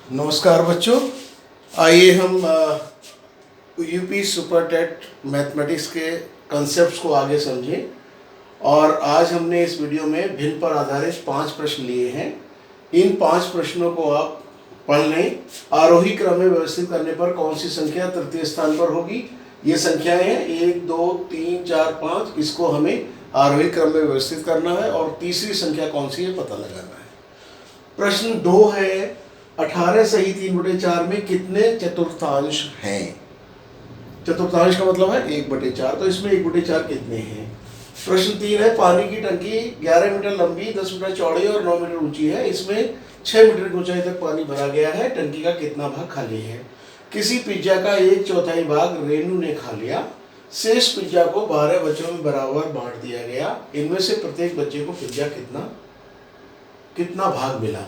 नमस्कार बच्चों, आइए हम यूपी सुपर टेट मैथमेटिक्स के कंसेप्ट्स को आगे समझें। और आज हमने इस वीडियो में भिन्न पर आधारित 5 प्रश्न लिए हैं। इन 5 प्रश्नों को आप पढ़ लें। आरोही क्रम में व्यवस्थित करने पर कौन सी संख्या तृतीय स्थान पर होगी। ये संख्याएं हैं 1, 2, 3, 4, 5। इसको हमें आरोही क्रम में व्यवस्थित करना है और तीसरी संख्या कौन सी है पता लगाना है। प्रश्न 2 है, 18 सही 3/4 में कितने चतुर्थांश हैं। चतुर्थांश का मतलब है 1/4, तो इसमें 1/4 कितने हैं। प्रश्न 3 है, पानी की टंकी 11 मीटर लंबी, 10 मीटर चौड़ी और 9 मीटर ऊंची है। इसमें 6 मीटर की ऊंचाई तक पानी भरा गया है। टंकी का कितना भाग खाली है। किसी पिज्जा का 1/4 भाग रेनू ने खा लिया। शेष पिज्जा को 12 बच्चों में बराबर बांट दिया गया। इनमें से प्रत्येक बच्चे को पिज्जा कितना भाग मिला।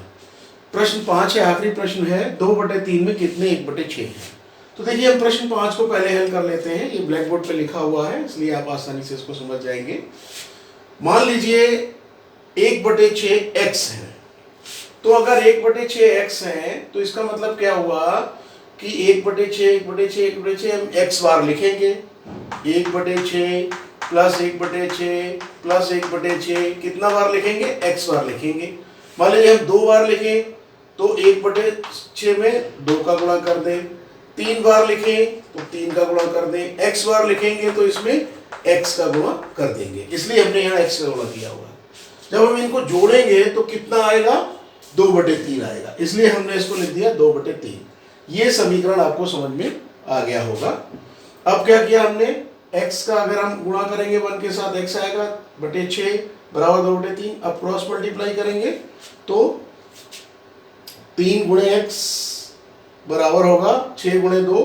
प्रश्न 5 है, आखिरी प्रश्न है, 2/3 में कितने 1/6 हैं। तो देखिए हम प्रश्न 5 को पहले हल कर लेते हैं। ये ब्लैक बोर्ड पे लिखा हुआ है, इसलिए आप आसानी से इसको समझ जाएंगे। मान लीजिए 1/6 x है। तो अगर 1/6 x है तो इसका मतलब क्या हुआ कि 1/6 हम x बार लिखेंगे। 1/6 प्लस 1/6 प्लस 1/6 कितना बार लिखेंगे, x बार लिखेंगे। मान लीजिए हम 2 बार लिखें तो 1/6 में 2 का गुणा कर दें। 3 बार लिखें तो 3 का गुणा कर दें। x बार लिखेंगे तो इसमें x का गुणा कर देंगे, इसलिए हमने यहाँ x का गुणा किया हुआ है। जब हम इनको जोड़ेंगे तो कितना आएगा, 2/3 आएगा, इसलिए हमने इसको लिख दिया 2/3। ये समीकरण आपको समझ में आ गया होगा। अब क्या किया हमने, x का अगर हम गुणा करेंगे 1 के साथ, x आएगा /6 बराबर 2/3। अब क्रॉस मल्टीप्लाई करेंगे तो 3 गुणे x बराबर होगा 6 गुणे 2,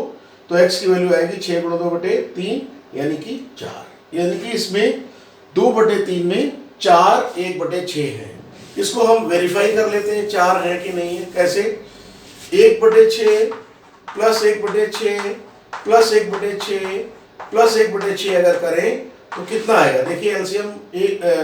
तो x की वैल्यू आएगी 6 गुणे 2/3 यानी कि 4। यानी कि इसमें 2/3 में 4 1/6 है। इसको हम वेरीफाई कर लेते हैं 4 है कि नहीं है। कैसे, 1/6 प्लस 1/6 प्लस 1/6 प्लस 1/6 अगर करें तो कितना आएगा। देखिए एलसीएम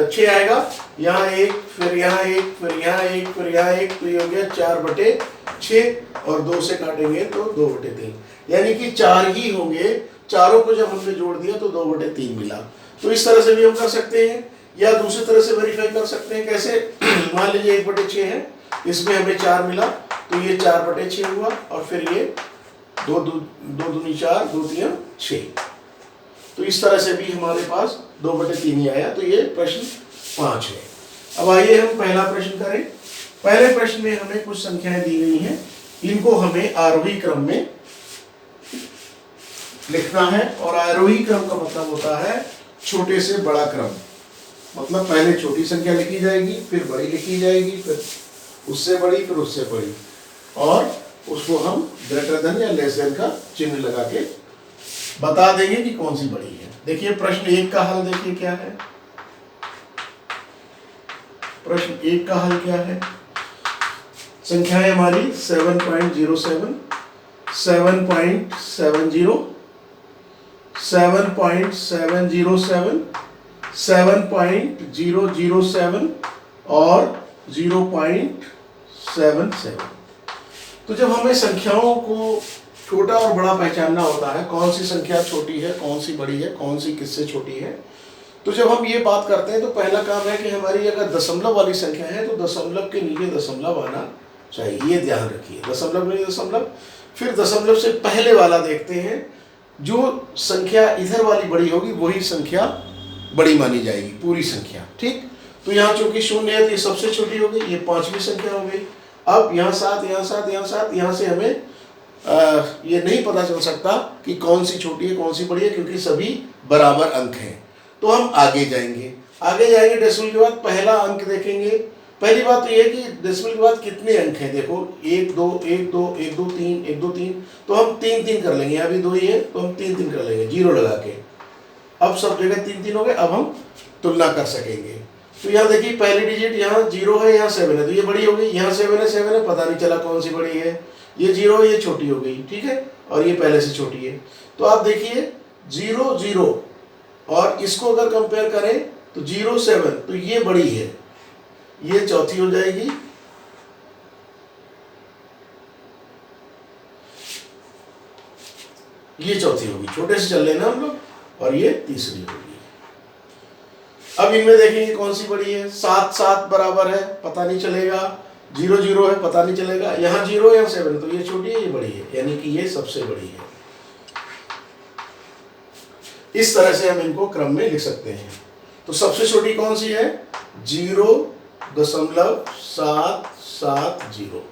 6 आएगा, यहाँ 1 फिर यहाँ 1 फिर यहाँ 1 फिर यहाँ 1, तो ये हो गया 4/6 और 2 से काटेंगे तो 2/3, यानी कि 4 ही होंगे। चारों को जब हमने जोड़ दिया तो 2/3 मिला। तो इस तरह से भी हम कर सकते हैं या दूसरी तरह से वेरीफाई कर सकते हैं। कैसे, मान लीजिए 1/6 है, इसमें हमें 4 मिला तो ये 4/6 हुआ और फिर ये 2 दूनी 4 2 3 6। तो इस तरह से भी हमारे पास 2/3 ही आया। तो ये प्रश्न 5 है। अब आइए हम पहला प्रश्न करें। पहले प्रश्न में हमें कुछ संख्याएं दी गई हैं, इनको हमें आरोही क्रम में लिखना है। और आरोही क्रम का मतलब होता है छोटे से बड़ा क्रम। मतलब पहले छोटी संख्या लिखी जाएगी, फिर बड़ी लिखी जाएगी, फिर उससे बड़ी, फिर उससे बड़ी, और उसको हम ग्रेटर देन या लेस देन का चिन्ह लगा के बता देंगे कि कौन सी बड़ी है। देखिए प्रश्न 1 का हल देखिए क्या है। प्रश्न 1 का हल क्या है, संख्या है हमारी 7.07 7.70 7.707 7.007 और 0.77। तो जब हमें संख्याओं को छोटा और बड़ा पहचानना होता है, कौन सी संख्या छोटी है, कौन सी बड़ी है, कौन सी किससे छोटी है, तो जब हम ये बात करते हैं तो पहला काम है कि हमारी अगर दशमलव वाली संख्या है तो दशमलव के नीचे दशमलव आना चाहिए, ये ध्यान रखिए। दशमलव में दशमलव, फिर दशमलव से पहले वाला देखते हैं। जो संख्या इधर वाली बड़ी होगी वही संख्या बड़ी मानी जाएगी, पूरी संख्या, ठीक। तो यहाँ चूंकि 0 है तो ये सबसे छोटी हो गई, ये 5वीं संख्या हो गई। अब यहाँ 7 यहाँ 7 यहाँ 7, यहाँ से हमें ये नहीं पता चल सकता कि कौन सी छोटी है कौन सी बड़ी है, क्योंकि सभी बराबर अंक हैं। तो हम आगे जाएंगे डेसिमल के बाद पहला अंक देखेंगे। पहली बात तो ये है कि डेसिमल के बाद कितने अंक हैं। देखो 1 2 1 2 1 2 3 1 2 3, तो हम 3 3 कर लेंगे। अभी 2 ही है तो हम 3 3 कर लेंगे 0 लगा के। अब सब जगह 3 3 हो गए। अब हम तुलना कर सकेंगे। तो यहाँ देखिए पहली डिजिट यहाँ 0 है, यहाँ 7 है, तो ये बड़ी हो गई। यहाँ 7 है, पता नहीं चला कौन सी बड़ी है। ये 0 ये छोटी हो गई, ठीक है, और ये पहले से छोटी है। तो आप देखिए 0 0 और इसको अगर कंपेयर करें तो 0 7, तो ये बड़ी है, ये चौथी हो जाएगी, ये चौथी होगी, छोटे से चल लेना हम लोग, और ये तीसरी होगी। अब इनमें देखेंगे कौन सी बड़ी है। 7 7 बराबर है, पता नहीं चलेगा। 0 0 है, पता नहीं चलेगा। यहाँ 0 यहाँ 7, तो ये छोटी है, ये बड़ी है, यानी कि ये सबसे बड़ी है। इस तरह से हम इनको क्रम में लिख सकते हैं। तो सबसे छोटी कौन सी है? 0.770।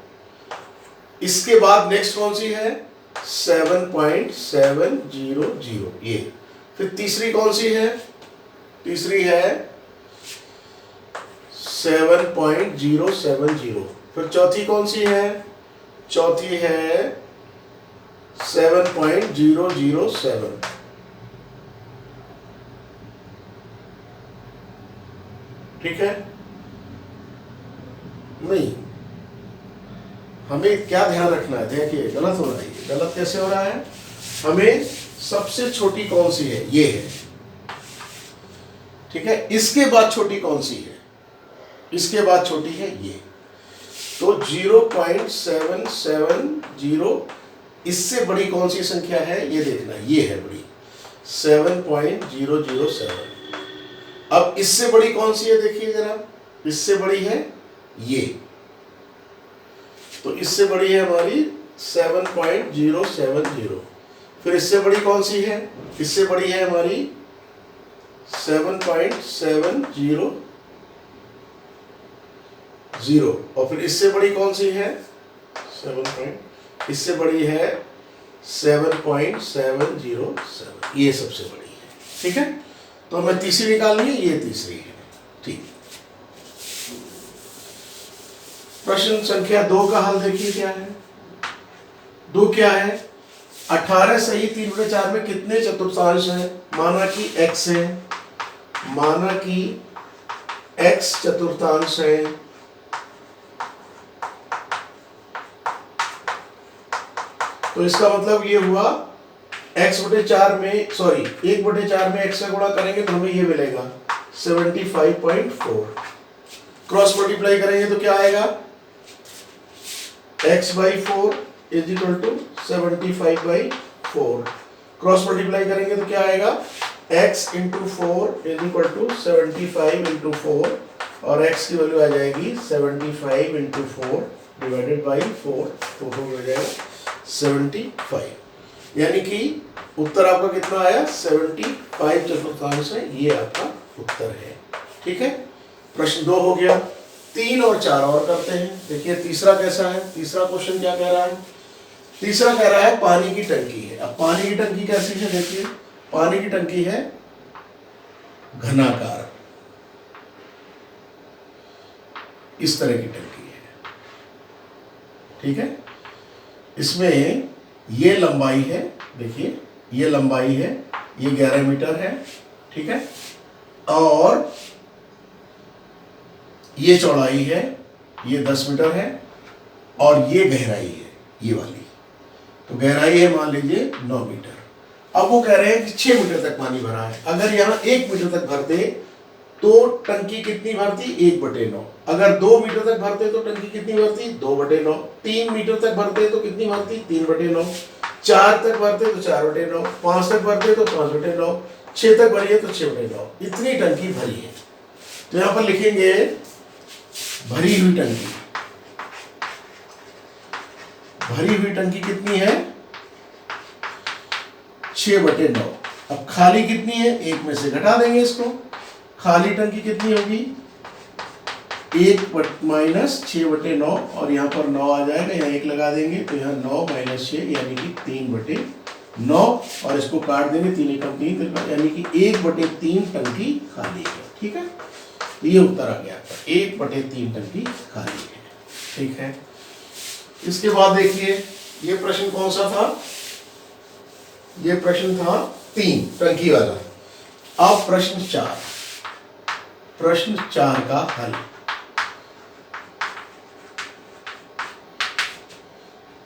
इसके बाद नेक्स्ट कौन सी है? 7.700 ये। फिर तीसरी कौन सी है? तीसरी है 7.070। फिर चौथी कौन सी है? चौथी है 7.007। ठीक है? नहीं, हमें क्या ध्यान रखना है, देखिए गलत हो रहा है। गलत कैसे हो रहा है? हमें सबसे छोटी कौन सी है? ये है। ठीक है? इसके बाद छोटी कौन सी है? इसके बाद छोटी है ये। तो 0.770। इससे बड़ी कौन सी संख्या है ये देखना, ये है बड़ी, 7.007। अब इससे बड़ी कौन सी है देखिए जरा, इससे बड़ी है ये। तो इससे बड़ी है हमारी 7.070। फिर इससे बड़ी कौन सी है? इससे बड़ी है हमारी 7.700। और फिर इससे बड़ी कौन सी है? इससे बड़ी है 7.707। ये सबसे बड़ी है। ठीक है? तो हमें तीसरी निकालनी है, ये तीसरी है। ठीक। प्रश्न संख्या 2 का हल देखिए क्या है। 2 क्या है? 18 सही 3/4 में कितने चतुर्थांश हैं? माना कि x है, माना कि x चतुर्थांश है, तो इसका मतलब ये हुआ x/4 में, सॉरी 1/4 में x का गुणा करेंगे तो हमें ये मिलेगा 75.4। क्रॉस मल्टीप्लाई करेंगे तो क्या आएगा? x/4 is equal to 75/4। Cross multiply करेंगे तो क्या आएगा? x into 4 is equal to 75 into 4, और x की वैल्यू आ जाएगी 75 इंटू 4 डिवाइडेड बाई 4, तो हो जाएगा 75। यानी कि उत्तर आपका कितना आया? 75 चतुर्थांश है, ये आपका उत्तर है। ठीक है? प्रश्न 2 हो गया। 3 और 4 और करते हैं। देखिए तीसरा कैसा है। तीसरा क्वेश्चन क्या कह रहा है? तीसरा कह रहा है पानी की टंकी है। अब पानी की टंकी कैसी है? देखिए पानी की टंकी है घनाकार, इस तरह की टंकी है। ठीक है? इसमें ये लंबाई है, देखिए ये लंबाई है, ये 11 मीटर है। ठीक है? और ये चौड़ाई है, ये 10 मीटर है, और ये गहराई है, ये वाली। तो गहराई है मान लीजिए 9 मीटर। अब वो कह रहे हैं कि 6 मीटर तक पानी भरा है। अगर यहाँ 1 मीटर तक भरते तो टंकी कितनी भरती? 1/9। अगर 2 मीटर तक भरते तो टंकी कितनी भरती? 2/9। 3 मीटर तक भरते तो कितनी भरती? 3/9। 4 तक भरते तो 4/9। 5 तक भरते तो 5/9। 6 तक भरी है तो 6/9। इतनी टंकी भरी है। तो यहाँ पर लिखेंगे भरी हुई टंकी। भरी हुई टंकी कितनी है? 6/9। अब खाली कितनी है? 1 में से घटा देंगे इसको। खाली टंकी कितनी होगी? 1 माइनस 6/9, और यहाँ पर 9 आ जाएगा, यहाँ 1 लगा देंगे तो यहाँ 9 माइनस 6 यानी कि 3/9, और इसको काट देंगे, 3 एकम 3, यानी कि 1/3 टंकी खाली है। ठीक है? ये उत्तर आ गया आपका, 1/3 टंकी खाली है। ठीक है? इसके बाद देखिए ये प्रश्न कौन सा था? ये प्रश्न था 3 टंकी वाला। अब प्रश्न 4, प्रश्न 4 का हल।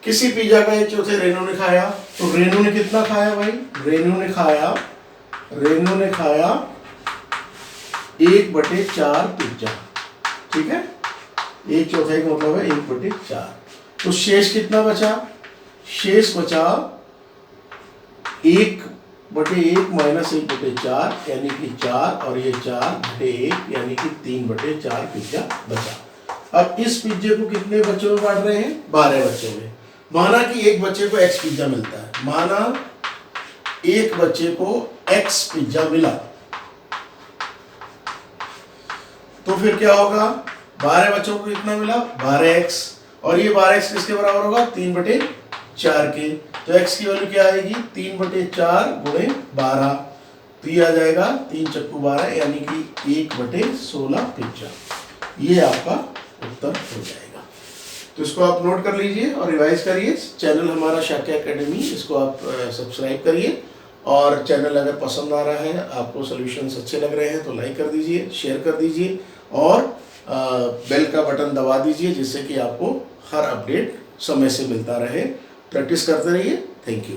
किसी पिज्जा का 1/4 रेनू ने खाया, तो रेनू ने कितना खाया भाई? रेनू ने खाया 1/4 पिज्जा। ठीक है? 1/4 का मतलब है 1/4। तो शेष कितना बचा? शेष बचा 1/1 माइनस 1/4 यानी कि 4 और ये 4/1 यानी कि 3/4 पिज्जा बचा। अब इस पिज्जे को कितने बच्चों में बांट रहे हैं? 12 बच्चों में। माना कि एक बच्चे को x पिज्जा मिलता है, माना एक बच्चे को x पिज्जा मिला, तो फिर क्या होगा? 12 बच्चों को कितना मिला? 12x, और ये 12x किसके बराबर होगा? 3/4 के। तो x की वैल्यू क्या आएगी? 3/4 गुणे 12, तो ये आ जाएगा 3 चक्कू 12 यानी कि 1/16 पिज्जा। ये आपका उत्तर हो जाएगा। तो इसको आप नोट कर लीजिए और रिवाइज करिए। चैनल हमारा शाक्य एकेडमी, इसको आप सब्सक्राइब करिए, और चैनल अगर पसंद आ रहा है, आपको सॉल्यूशंस अच्छे लग रहे हैं तो लाइक कर दीजिए, शेयर कर दीजिए और बेल का बटन दबा दीजिए, जिससे कि आपको हर अपडेट समय से मिलता रहे। प्रैक्टिस करते रहिए। Thank you.